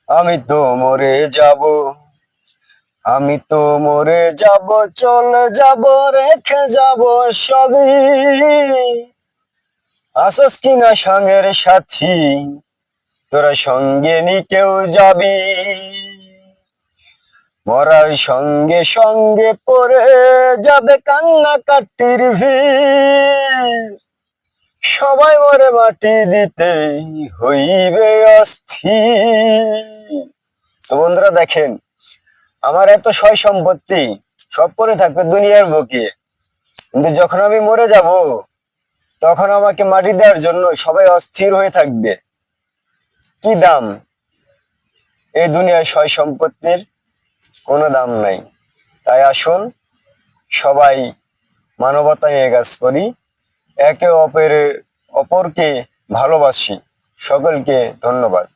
আমি তো মরে যাব, আমি তো মরে যাব, চলে যাব, রেখে যাব সবই। আসস কিনা সঙ্গের সাথী, তোরা সঙ্গে নি কেউ যাবি? মরার সঙ্গে সঙ্গে পড়ে যাবে কান্না কাটির ভিড়। সবাই মরে মাটি দিতে হইবে অস্থির। তো বন্ধুরা দেখেন, আমার এত সয় সম্পত্তি সব পড়ে থাকবে দুনিয়ার বুকে, কিন্তু যখন আমি মরে যাব তখন আমাকে মাটি দেওয়ার জন্য সবাই অস্থির হয়ে থাকবে। কি দাম এই দুনিয়ার সয় সম্পত্তির? কোনো দাম নাই। তাই আসুন সবাই মানবতা নিয়ে কাজ করি, একে অপরকে ভালোবাসি। সকলকে ধন্যবাদ।